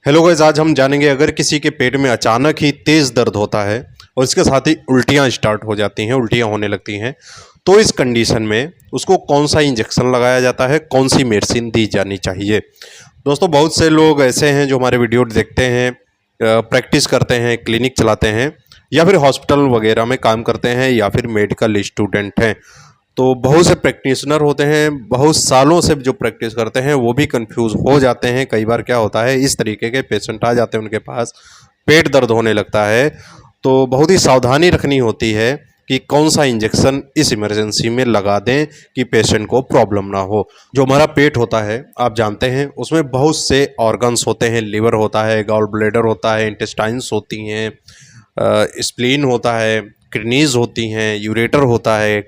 Hello guys, आज हम जानेंगे अगर किसी के पेट में अचानक ही तेज़ दर्द होता है और इसके साथ ही उल्टियाँ स्टार्ट हो जाती हैं, उल्टियाँ होने लगती हैं, तो इस कंडीशन में उसको कौन सा इंजेक्शन लगाया जाता है, कौन सी मेडिसिन दी जानी चाहिए। दोस्तों, बहुत से लोग ऐसे हैं जो हमारे वीडियो देखते हैं, प्रैक्टिस करते हैं, क्लिनिक चलाते हैं या फिर हॉस्पिटल वगैरह में काम करते हैं या फिर मेडिकल स्टूडेंट हैं। तो बहुत से प्रैक्टिशनर होते हैं, बहुत सालों से जो प्रैक्टिस करते हैं वो भी कंफ्यूज हो जाते हैं। कई बार क्या होता है, इस तरीके के पेशेंट आ जाते हैं उनके पास, पेट दर्द होने लगता है, तो बहुत ही सावधानी रखनी होती है कि कौन सा इंजेक्शन इस इमरजेंसी में लगा दें कि पेशेंट को प्रॉब्लम ना हो। जो हमारा पेट होता है, आप जानते हैं, उसमें बहुत से ऑर्गन्स होते हैं। लिवर होता है, गॉल ब्लैडर होता है, इंटेस्टाइन्स होती हैं, स्प्लीन होता है, किडनीज होती हैं, यूरेटर होता है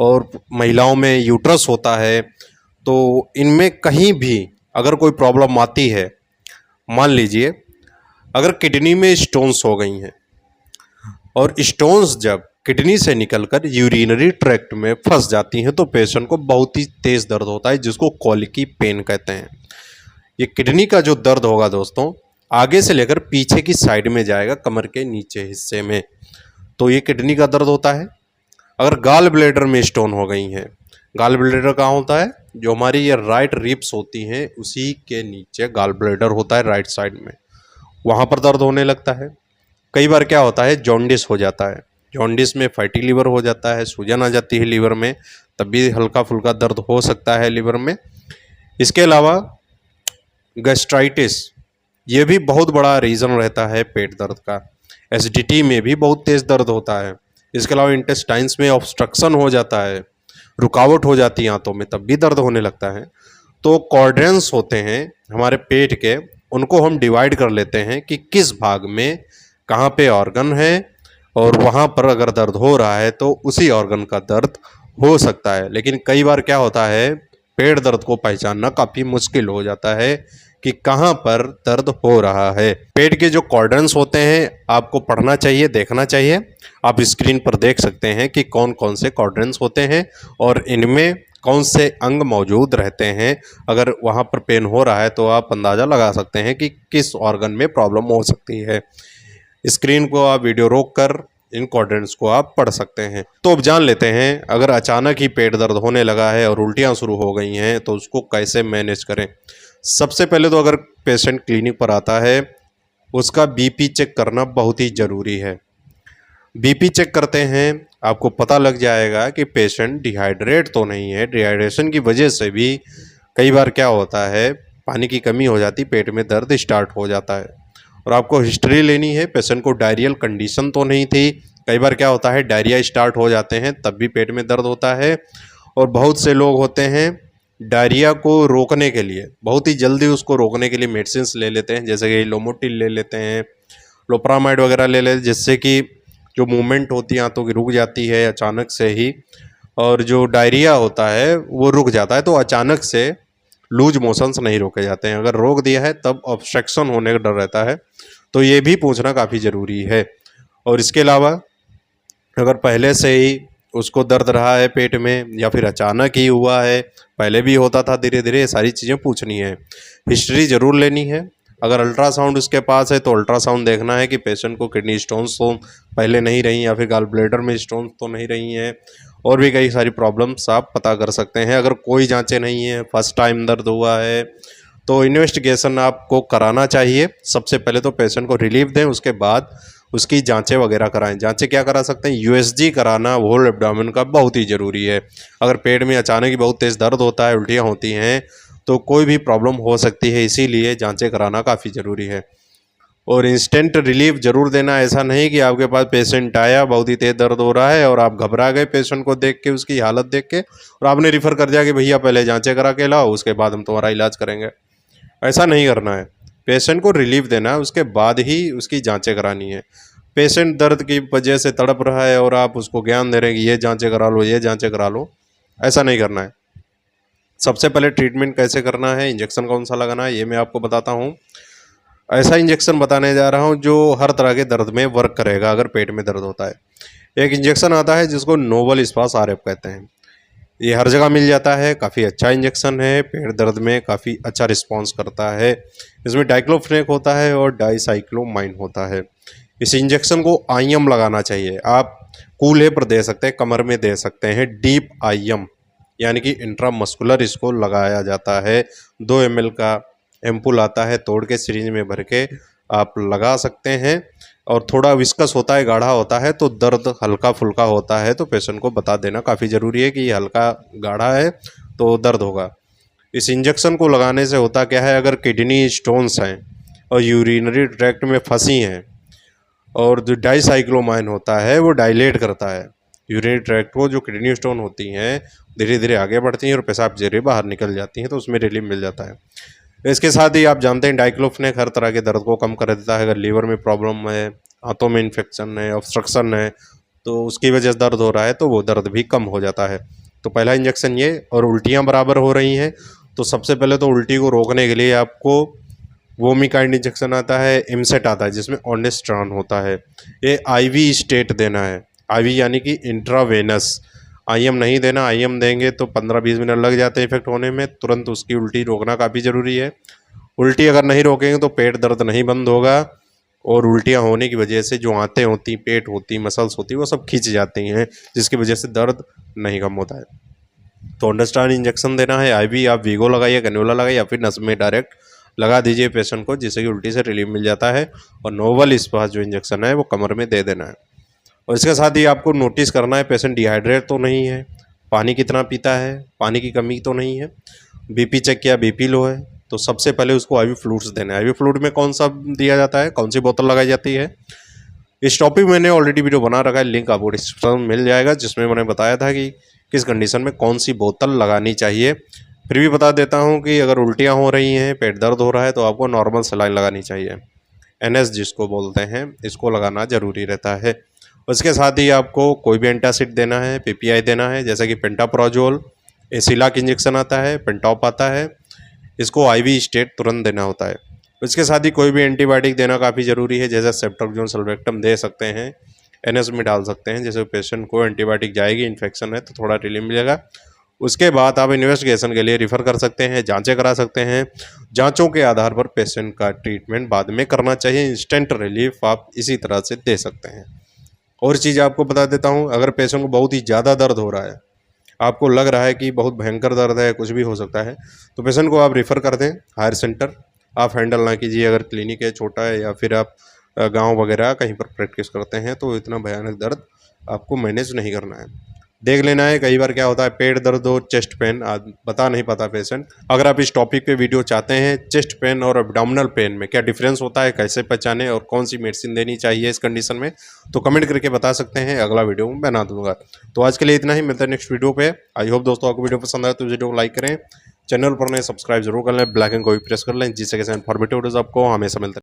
और महिलाओं में यूट्रस होता है। तो इनमें कहीं भी अगर कोई प्रॉब्लम आती है, मान लीजिए अगर किडनी में स्टोन्स हो गई हैं और स्टोन्स जब किडनी से निकलकर यूरिनरी ट्रैक्ट में फंस जाती हैं तो पेशेंट को बहुत ही तेज़ दर्द होता है, जिसको कॉलिकी पेन कहते हैं। ये किडनी का जो दर्द होगा दोस्तों, आगे से लेकर पीछे की साइड में जाएगा, कमर के नीचे हिस्से में। तो ये किडनी का दर्द होता है। अगर गाल ब्लैडर में स्टोन हो गई हैं, गाल ब्लैडर कहाँ होता है, जो हमारी ये राइट रिब्स होती हैं उसी के नीचे गाल ब्लैडर होता है, राइट साइड में, वहाँ पर दर्द होने लगता है। कई बार क्या होता है, जॉन्डिस हो जाता है, जॉन्डिस में फैटी लिवर हो जाता है, सूजन आ जाती है लिवर में, तब भी हल्का फुल्का दर्द हो सकता है लिवर में। इसके अलावा गैस्ट्राइटिस, ये भी बहुत बड़ा रीज़न रहता है पेट दर्द का। एसिडिटी में भी बहुत तेज़ दर्द होता है। इसके अलावा इंटेस्टाइन्स में ऑब्स्ट्रक्शन हो जाता है, रुकावट हो जाती है आंतों में, तब भी दर्द होने लगता है। तो क्वाड्रेंट्स होते हैं हमारे पेट के, उनको हम डिवाइड कर लेते हैं कि किस भाग में कहाँ पे ऑर्गन है, और वहाँ पर अगर दर्द हो रहा है तो उसी ऑर्गन का दर्द हो सकता है। लेकिन कई बार क्या होता है, पेट दर्द को पहचानना काफ़ी मुश्किल हो जाता है कि कहाँ पर दर्द हो रहा है। पेट के जो क्वाड्रेंट्स होते हैं आपको पढ़ना चाहिए, देखना चाहिए। आप स्क्रीन पर देख सकते हैं कि कौन कौन से क्वाड्रेंट्स होते हैं और इनमें कौन से अंग मौजूद रहते हैं। अगर वहाँ पर पेन हो रहा है तो आप अंदाज़ा लगा सकते हैं कि किस ऑर्गन में प्रॉब्लम हो सकती है। स्क्रीन को आप वीडियो रोक कर इन क्वाड्रेंट्स को आप पढ़ सकते हैं। तो अब जान लेते हैं, अगर अचानक ही पेट दर्द होने लगा है और उल्टियाँ शुरू हो गई हैं तो उसको कैसे मैनेज करें। सबसे पहले तो अगर पेशेंट क्लिनिक पर आता है, उसका बीपी चेक करना बहुत ही ज़रूरी है। बीपी चेक करते हैं, आपको पता लग जाएगा कि पेशेंट डिहाइड्रेट तो नहीं है। डिहाइड्रेशन की वजह से भी कई बार क्या होता है, पानी की कमी हो जाती, पेट में दर्द स्टार्ट हो जाता है। और आपको हिस्ट्री लेनी है, पेशेंट को डायरियल कंडीशन तो नहीं थी। कई बार क्या होता है, डायरिया स्टार्ट हो जाते हैं तब भी पेट में दर्द होता है। और बहुत से लोग होते हैं डायरिया को रोकने के लिए, बहुत ही जल्दी उसको रोकने के लिए मेडिसिन ले लेते हैं, जैसे कि लोमोटिल ले लेते हैं, लोपरामाइड वगैरह ले लेते हैं, जिससे कि जो मूवमेंट होती है आंतों की रुक जाती है अचानक से ही, और जो डायरिया होता है वो रुक जाता है। तो अचानक से लूज मोशंस नहीं रोके जाते हैं। अगर रोक दिया है तब ऑब्स्ट्रक्शन होने का डर रहता है, तो ये भी पूछना काफ़ी ज़रूरी है। और इसके अलावा अगर पहले से ही उसको दर्द रहा है पेट में या फिर अचानक ही हुआ है, पहले भी होता था धीरे धीरे, ये सारी चीज़ें पूछनी है। हिस्ट्री ज़रूर लेनी है। अगर अल्ट्रासाउंड उसके पास है तो अल्ट्रासाउंड देखना है कि पेशेंट को किडनी स्टोन्स तो पहले नहीं रही या फिर गॉल ब्लैडर में स्टोन्स तो नहीं रही हैं, और भी कई सारी प्रॉब्लम्स आप पता कर सकते हैं। अगर कोई जांचें नहीं है, फर्स्ट टाइम दर्द हुआ है, तो इन्वेस्टिगेशन आपको कराना चाहिए। सबसे पहले तो पेशेंट को रिलीफ दें, उसके बाद उसकी जांचें वगैरह कराएं। जांचें क्या करा सकते हैं, यूएसजी कराना होल एब्डोमेन का बहुत ही ज़रूरी है। अगर पेट में अचानक ही बहुत तेज़ दर्द होता है, उल्टियाँ होती हैं, तो कोई भी प्रॉब्लम हो सकती है, इसीलिए जांचें कराना काफ़ी ज़रूरी है। और इंस्टेंट रिलीफ ज़रूर देना। ऐसा नहीं कि आपके पास पेशेंट आया, बहुत ही तेज़ दर्द हो रहा है और आप घबरा गए पेशेंट को देख के, उसकी हालत देख के, और आपने रिफ़र कर दिया कि भैया पहले जांचें करा के लाओ, उसके बाद हम तुम्हारा इलाज करेंगे। ऐसा नहीं करना है। पेशेंट को रिलीफ देना है, उसके बाद ही उसकी जांचें करानी है। पेशेंट दर्द की वजह से तड़प रहा है और आप उसको ज्ञान दे रहे हैं कि ये जांचें करा लो, ये जांचें करा लो, ऐसा नहीं करना है। सबसे पहले ट्रीटमेंट कैसे करना है, इंजेक्शन कौन सा लगाना है, ये मैं आपको बताता हूँ। ऐसा इंजेक्शन बताने जा रहा हूँ जो हर तरह के दर्द में वर्क करेगा अगर पेट में दर्द होता है। एक इंजेक्शन आता है जिसको नोवल स्पास आरएफ कहते हैं। ये हर जगह मिल जाता है, काफ़ी अच्छा इंजेक्शन है, पेट दर्द में काफ़ी अच्छा रिस्पॉन्स करता है। इसमें डाइक्लोफेनेक होता है और डाइसाइक्लोमाइन होता है। इस इंजेक्शन को आईएम लगाना चाहिए। आप कूल्हे पर दे सकते हैं, कमर में दे सकते हैं, डीप आईएम यानी कि इंट्रामस्कुलर इसको लगाया जाता है। 2 ml का एम्पुल आता है, तोड़ के सिरिंज में भर के आप लगा सकते हैं। और थोड़ा विस्कस होता है, गाढ़ा होता है, तो दर्द हल्का फुल्का होता है तो पेशेंट को बता देना काफ़ी ज़रूरी है कि ये हल्का गाढ़ा है तो दर्द होगा। इस इंजेक्शन को लगाने से होता क्या है, अगर किडनी स्टोन्स हैं और यूरिनरी ट्रैक्ट में फंसी हैं, और जो डाइसाइक्लोमाइन होता है वो डायलेट करता है यूरिनरी ट्रैक्ट को। जो किडनी स्टोन होती हैं धीरे धीरे आगे बढ़ती हैं और पेशाब जरिए बाहर निकल जाती हैं, तो उसमें रिलीफ मिल जाता है। इसके साथ ही आप जानते हैं डाइक्लोफेनेक हर तरह के दर्द को कम कर देता है। अगर लीवर में प्रॉब्लम है, हाथों में इन्फेक्शन है, ऑब्स्ट्रक्शन है, तो उसकी वजह से दर्द हो रहा है तो वो दर्द भी कम हो जाता है। तो पहला इंजेक्शन ये। और उल्टियाँ बराबर हो रही हैं तो सबसे पहले तो उल्टी को रोकने के लिए आपको वोमिकाइंड इंजेक्शन आता है, इमसेट आता है जिसमें ऑन्डेस्ट्रान होता है। ये आईवी स्टेट देना है, आईवी यानी कि इंट्रावेनस। आईएम नहीं देना, आईएम देंगे तो 15-20 मिनट लग जाते हैं इफेक्ट होने में। तुरंत उसकी उल्टी रोकना काफ़ी ज़रूरी है। उल्टी अगर नहीं रोकेंगे तो पेट दर्द नहीं बंद होगा, और उल्टियाँ होने की वजह से जो आंतें होती, पेट होती, मसल्स होती, वो सब खींच जाती हैं, जिसकी वजह से दर्द नहीं कम होता है। तो ऑन्डेस्ट्रान इंजेक्शन देना है, आईवी आप वीगो लगाइए, कैन्युला लगाइए या फिर नस में डायरेक्ट लगा दीजिए पेशेंट को, जिससे कि उल्टी से रिलीफ मिल जाता है। और नोवल इस्पास जो इंजेक्शन है वो कमर में दे देना है। और इसके साथ ही आपको नोटिस करना है पेशेंट डिहाइड्रेट तो नहीं है, पानी कितना पीता है, पानी की कमी तो नहीं है, बीपी चेक किया, बीपी लो है, तो सबसे पहले उसको आईवी फ्लूइड्स देना है। आईवी फ्लूइड में कौन सा दिया जाता है, कौन सी बोतल लगाई जाती है, इस टॉपिक मैंने ऑलरेडी वीडियो बना रखा है, लिंक आपको डिस्क्रिप्शन में मिल जाएगा, जिसमें मैंने बताया था कि किस कंडीशन में कौन सी बोतल लगानी चाहिए। फिर भी बता देता हूँ कि अगर उल्टियाँ हो रही हैं, पेट दर्द हो रहा है, तो आपको नॉर्मल सलाइन लगानी चाहिए, एनएस जिसको बोलते हैं, इसको लगाना ज़रूरी रहता है। उसके साथ ही आपको कोई भी एंटासिड देना है, पीपीआई देना है, जैसे कि पेंटाप्रोजोल, एसिलाक इंजेक्शन आता है, पेंटॉप आता है, इसको आईवी स्टेट तुरंत देना होता है। इसके साथ ही कोई भी एंटीबायोटिक देना काफ़ी ज़रूरी है, जैसे सेप्टोक्सोन, सल्वेक्टम दे सकते हैं, एनएस में डाल सकते हैं, जैसे पेशेंट को एंटीबायोटिक जाएगी, इन्फेक्शन है तो थोड़ा रिलीफ मिलेगा। उसके बाद आप इन्वेस्टिगेशन के लिए रिफ़र कर सकते हैं, जांचें करा सकते हैं। जांचों के आधार पर पेशेंट का ट्रीटमेंट बाद में करना चाहिए। इंस्टेंट रिलीफ आप इसी तरह से दे सकते हैं। और चीज़ आपको बता देता हूँ, अगर पेशेंट को बहुत ही ज़्यादा दर्द हो रहा है, आपको लग रहा है कि बहुत भयंकर दर्द है, कुछ भी हो सकता है, तो पेशेंट को आप रेफ़र कर दें हायर सेंटर। आप हैंडल ना कीजिए, अगर क्लिनिक है छोटा है या फिर आप गांव वगैरह कहीं पर प्रैक्टिस करते हैं, तो इतना भयानक दर्द आपको मैनेज नहीं करना है। देख लेना है, कई बार क्या होता है पेट दर्द हो, चेस्ट पेन, बता नहीं पाता पेशेंट। अगर आप इस टॉपिक पे वीडियो चाहते हैं, चेस्ट पेन और एब्डोमिनल पेन में क्या डिफरेंस होता है, कैसे पहचाने और कौन सी मेडिसिन देनी चाहिए इस कंडीशन में, तो कमेंट करके बता सकते हैं, अगला वीडियो में बना दूंगा। तो आज के लिए इतना ही, मिलता है नेक्स्ट वीडियो पे। आई होप दोस्तों आपको वीडियो पसंद आए तो वीडियो को लाइक करें, चैनल पर नए सब्सक्राइब जरूर कर लें, बेल आइकन को भी प्रेस कर लें, जिससे कि इन्फॉर्मेटिव वीडियोस आपको हमेशा मिलता है।